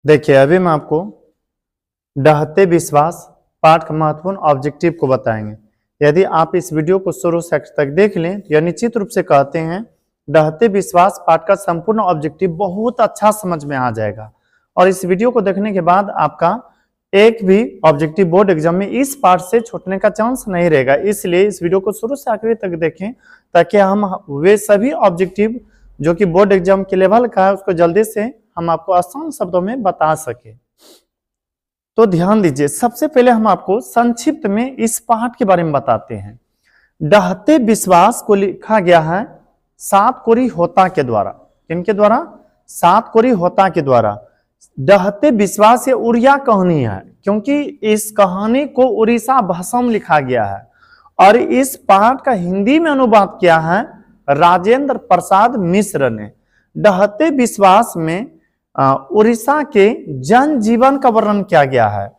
देखिए, अभी हम आपको डहते विश्वास पाठ का महत्वपूर्ण ऑब्जेक्टिव को बताएंगे। यदि आप इस वीडियो को शुरू से अंत तक देख लें तो यह निश्चित रूप से कहते हैं डहते विश्वास पाठ का संपूर्ण ऑब्जेक्टिव बहुत अच्छा समझ में आ जाएगा। और इस वीडियो को देखने के बाद आपका एक भी ऑब्जेक्टिव बोर्ड एग्जाम में इस पार्ट से छूटने का चांस नहीं रहेगा। इसलिए इस वीडियो को शुरू से आखिरी तक देखें ताकि हम वे सभी ऑब्जेक्टिव जो कि बोर्ड एग्जाम के लेवल का है उसको जल्दी से हम आपको आसान शब्दों में बता सके। तो ध्यान दीजिए, सबसे पहले हम आपको संक्षिप्त में इस पाठ के बारे में बताते हैं। डहते विश्वास को लिखा गया है सातकोरी होता के द्वारा। किनके द्वारा? सातकोरी होता के द्वारा। डहते विश्वास ये उड़िया कहानी है, क्योंकि इस कहानी को उड़ीसा भाषा में लिखा गया है और इस पाठ का हिंदी में अनुवाद किया है राजेंद्र प्रसाद मिश्र ने। डहते विश्वास में उड़ीसा के जन जीवन का वर्णन किया गया है।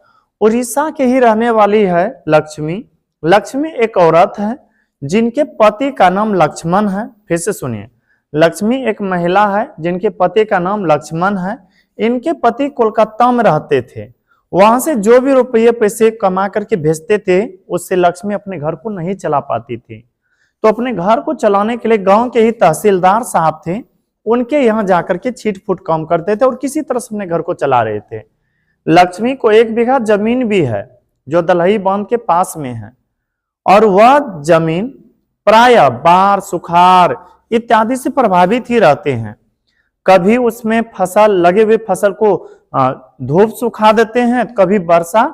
उड़ीसा के ही रहने वाली है लक्ष्मी। लक्ष्मी एक औरत है जिनके पति का नाम लक्ष्मण है। फिर से सुनिए, लक्ष्मी एक महिला है जिनके पति का नाम लक्ष्मण है। इनके पति कोलकाता में रहते थे। वहां से जो भी रुपये पैसे कमा करके भेजते थे उससे लक्ष्मी अपने घर को नहीं चला पाती थी। तो अपने घर को चलाने के लिए गांव के ही तहसीलदार साहब थे, उनके यहाँ जाकर के छीट फूट काम करते थे और किसी तरह से अपने घर को चला रहे थे। लक्ष्मी को 1 बीघा जमीन भी है जो दलही बांध के पास में है और वह जमीन प्रायः बाढ़, सुखाड़ इत्यादि से प्रभावित ही रहते हैं। कभी उसमें फसल लगे हुए फसल को धूप सुखा देते हैं, कभी वर्षा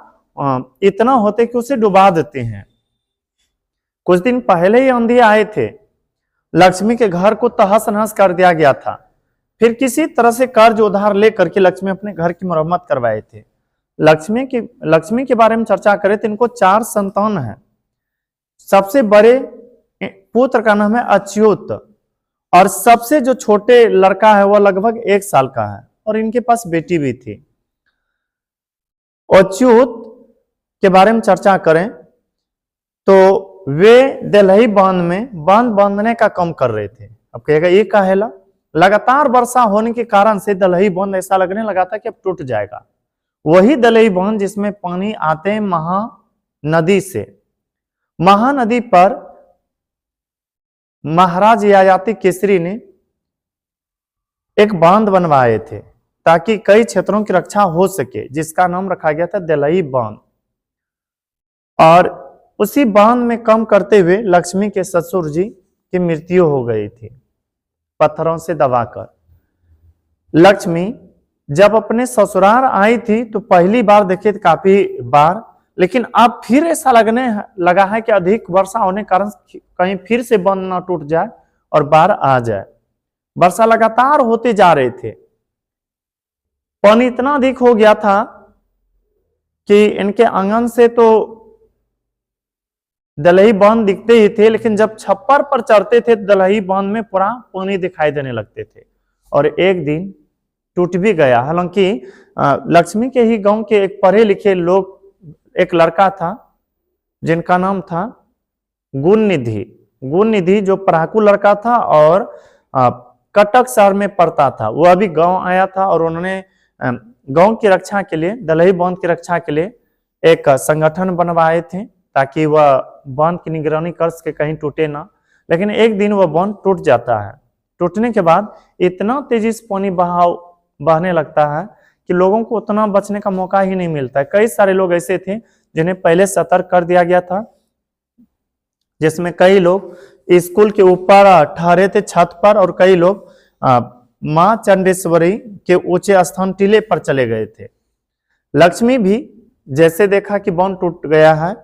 इतना होते कि उसे डुबा देते हैं। कुछ दिन पहले ही आंधी आए थे, लक्ष्मी के घर को तहस नहस कर दिया गया था। फिर किसी तरह से कर्ज उधार लेकर के लक्ष्मी अपने घर की मरम्मत करवाए थे। लक्ष्मी के बारे में चर्चा करें तो इनको 4 संतान है। सबसे बड़े पुत्र का नाम है अच्युत और सबसे जो छोटे लड़का है वह लगभग 1 साल का है और इनके पास बेटी भी थी। अच्युत के बारे में चर्चा करें तो वे दलही बांध में बांध बांधने का काम कर रहे थे। अब कहेगा ये काहेला? लगातार वर्षा होने के कारण से दलही बांध ऐसा लगने लगा था कि अब टूट जाएगा। वही दलही बांध जिसमें पानी आते हैं महानदी से। महानदी पर महाराज ययाति केसरी ने एक बांध बनवाए थे ताकि कई क्षेत्रों की रक्षा हो सके, जिसका नाम रखा गया था दलही बांध। और उसी बांध में काम करते हुए लक्ष्मी के ससुर जी की मृत्यु हो गई थी पत्थरों से दबाकर। लक्ष्मी जब अपने ससुराल आई थी तो पहली बार देखी काफी बार, लेकिन अब फिर ऐसा लगने लगा है कि अधिक वर्षा होने के कारण कहीं फिर से बांध न टूट जाए और बाढ़ आ जाए। वर्षा लगातार होते जा रहे थे। पानी इतना अधिक हो गया था कि इनके आंगन से तो दलही बांध दिखते ही थे, लेकिन जब छप्पर पर चढ़ते थे दलही बांध में पूरा पानी दिखाई देने लगते थे और एक दिन टूट भी गया। हालांकि लक्ष्मी के ही गांव के एक पढ़े लिखे लोग, एक लड़का था जिनका नाम था गुणनिधि। गुणनिधि जो पढ़ाकू लड़का था और कटक शहर में पढ़ता था। वो अभी गांव आया था और उन्होंने गांव की रक्षा के लिए, दलही बांध की रक्षा के लिए एक संगठन बनवाए थे ताकि वह बांध की निगरानी कर सके, कहीं टूटे ना। लेकिन एक दिन वह बांध टूट जाता है। टूटने के बाद इतना तेजी से पानी बहने लगता है कि लोगों को उतना बचने का मौका ही नहीं मिलता है। कई सारे लोग ऐसे थे जिन्हें पहले सतर्क कर दिया गया था, जिसमें कई लोग स्कूल के ऊपर ठहरे थे छत पर और कई लोग मां चंडेश्वरी के ऊंचे स्थान टीले पर चले गए थे। लक्ष्मी भी जैसे देखा कि बांध टूट गया है,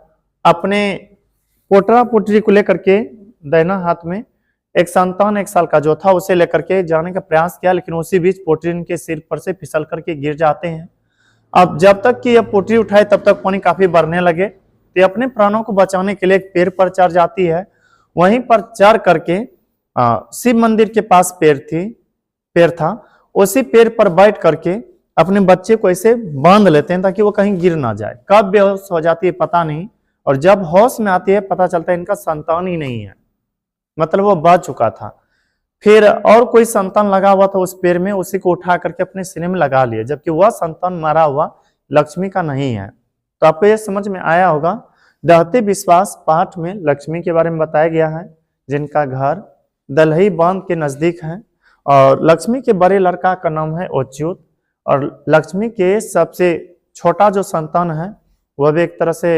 अपने पोटरा पोटरी को लेकर के दैना हाथ में एक संतान 1 साल का जो था उसे लेकर के जाने का प्रयास किया, लेकिन उसी बीच पोटरी इनके सिर पर से फिसल करके गिर जाते हैं। अब जब तक कि यह पोटरी उठाए तब तक पानी काफी बढ़ने लगे। तो अपने प्राणों को बचाने के लिए एक पेड़ पर चढ़ जाती है। वहीं पर चढ़ करके शिव मंदिर के पास पेड़ था, उसी पेड़ पर बैठ करके अपने बच्चे को ऐसे बांध लेते हैं ताकि वो कहीं गिर ना जाए। कब बेहोश हो जाती है पता नहीं, और जब होश में आती है पता चलता है इनका संतान ही नहीं है, मतलब वो बच चुका था। फिर और कोई संतान लगा हुआ था उस पेड़ में, उसी को उठा करके अपने सीने में लगा लिया, जबकि वह संतान मरा हुआ लक्ष्मी का नहीं है। तो आपको यह समझ में आया होगा, डहते विश्वास पाठ में लक्ष्मी के बारे में बताया गया है, जिनका घर दलही बांध के नजदीक है, और लक्ष्मी के बड़े लड़का का नाम है अच्युत, और लक्ष्मी के सबसे छोटा जो संतान है वह भी एक तरह से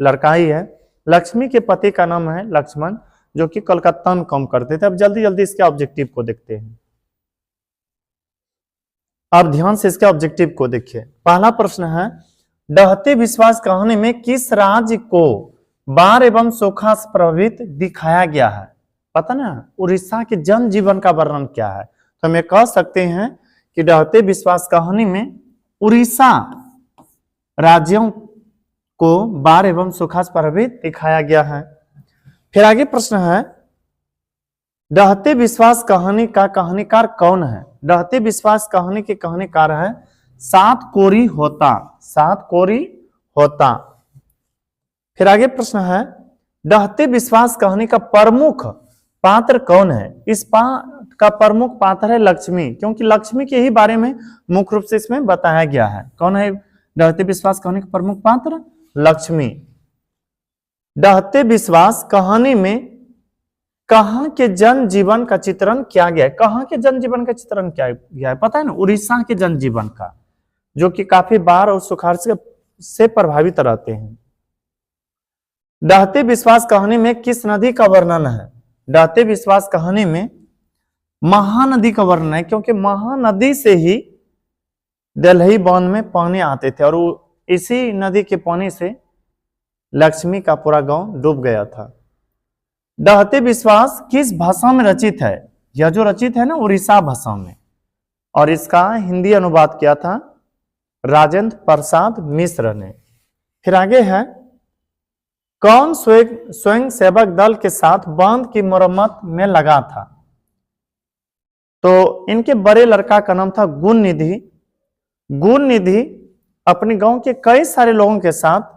लड़का ही है। लक्ष्मी के पति का नाम है लक्ष्मण, जो कि कलकत्ता में काम करते थे। अब जल्दी जल्दी इसके ऑब्जेक्टिव को देखते हैं। आप ध्यान से इसके ऑब्जेक्टिव को देखिए। पहला प्रश्न है, डहते विश्वास कहानी में किस राज्य को बाढ़ एवं सूखा से प्रभावित दिखाया गया है? पता ना, उड़ीसा के जनजीवन का वर्णन क्या है? तो हम कह सकते हैं कि डहते विश्वास कहानी में उड़ीसा राज्यों को बाढ़ एवं सूखा से प्रभावित दिखाया गया है। फिर आगे प्रश्न है, डहते विश्वास कहानी का कहानीकार कौन है? डहते विश्वास कहानी के कहानीकार है सातकोरी होता। सातकोरी होता। फिर आगे प्रश्न है, डहते विश्वास कहानी का प्रमुख पात्र कौन है? इस पाठ का प्रमुख पात्र है लक्ष्मी, क्योंकि लक्ष्मी के ही बारे में मुख्य रूप से इसमें बताया गया है। कौन है डहते विश्वास कहानी का प्रमुख पात्र? लक्ष्मी। डहते विश्वास कहानी में कहां के जन जीवन का चित्रण किया गया है? कहां के जन जीवन का चित्रण किया गया है? पता है ना, उड़ीसा के जन जीवन का, जो कि काफी बाढ़ और सुखाड़ से प्रभावित रहते हैं। डहते विश्वास कहानी में किस नदी का वर्णन है? डहते विश्वास कहानी में महानदी का वर्णन है, क्योंकि महानदी से ही दलही बांध में पानी आते थे, और इसी नदी के पानी से लक्ष्मी का पूरा गांव डूब गया था। डहते विश्वास किस भाषा में रचित है? यह जो रचित है ना, उड़ीसा भाषा में, और इसका हिंदी अनुवाद किया था राजेंद्र प्रसाद मिश्र ने। फिर आगे है, कौन स्वयं सेवक दल के साथ बांध की मरम्मत में लगा था? तो इनके बड़े लड़का का नाम था गुण निधि। गुण निधि अपने गांव के कई सारे लोगों के साथ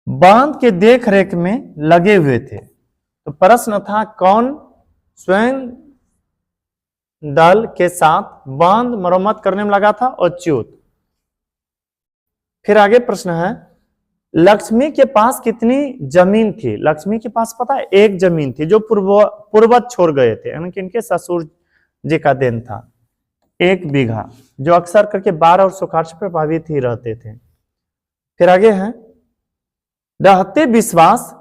बांध के देख रेख में लगे हुए थे। तो प्रश्न था, कौन स्वयं दल के साथ बांध मरम्मत करने में लगा था? अच्युत। फिर आगे प्रश्न है, लक्ष्मी के पास कितनी जमीन थी? लक्ष्मी के पास पता है एक जमीन थी, जो पूर्वज छोड़ गए थे, यानी कि इनके ससुर जी का देन था, 1 बीघा, जो अक्सर करके बाढ़ और सुखाड़ से प्रभावित ही रहते थे। फिर आगे है, डहते विश्वास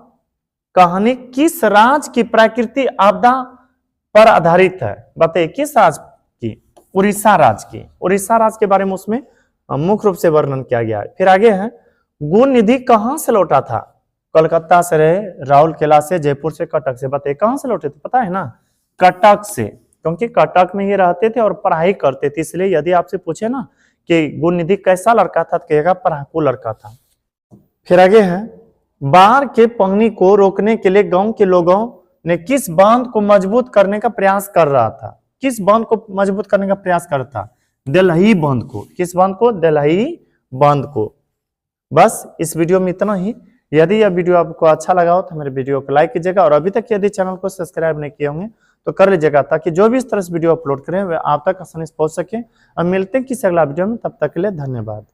कहानी किस राज की प्राकृतिक आपदा पर आधारित है? बताइए, किस राज की? उड़ीसा राज की। उड़ीसा राज के बारे में उसमें मुख्य रूप से वर्णन किया गया है। फिर आगे है, गुण निधि कहां से लौटा था? कलकत्ता से रहे, राउरकेला से, जयपुर से, कटक से। बताइए कहां से लौटे थे? पता है ना, कटक से, क्योंकि कटक में ही रहते थे और पढ़ाई करते थे, इसलिए यदि आपसे पूछे ना कि गुण निधि कैसा लड़का था, तो कहेगा पढ़ाकू लड़का था। फिर आगे है, बाढ़ के पानी को रोकने के लिए गांव के लोगों ने किस बांध को मजबूत करने का प्रयास कर रहा था? किस बांध को मजबूत करने का प्रयास करता? दलही बांध को। किस बांध को? दलही बांध को। बस इस वीडियो में इतना ही। यदि यह वीडियो आपको अच्छा लगा हो तो मेरे वीडियो को लाइक कीजिएगा, और अभी तक यदि चैनल को सब्सक्राइब नहीं किए होंगे तो कर लीजिएगा, ताकि जो भी इस तरह से वीडियो अपलोड करें वह आप तक आसानी से पहुंच सके। अब मिलते हैं किसी अगला वीडियो में, तब तक के लिए धन्यवाद।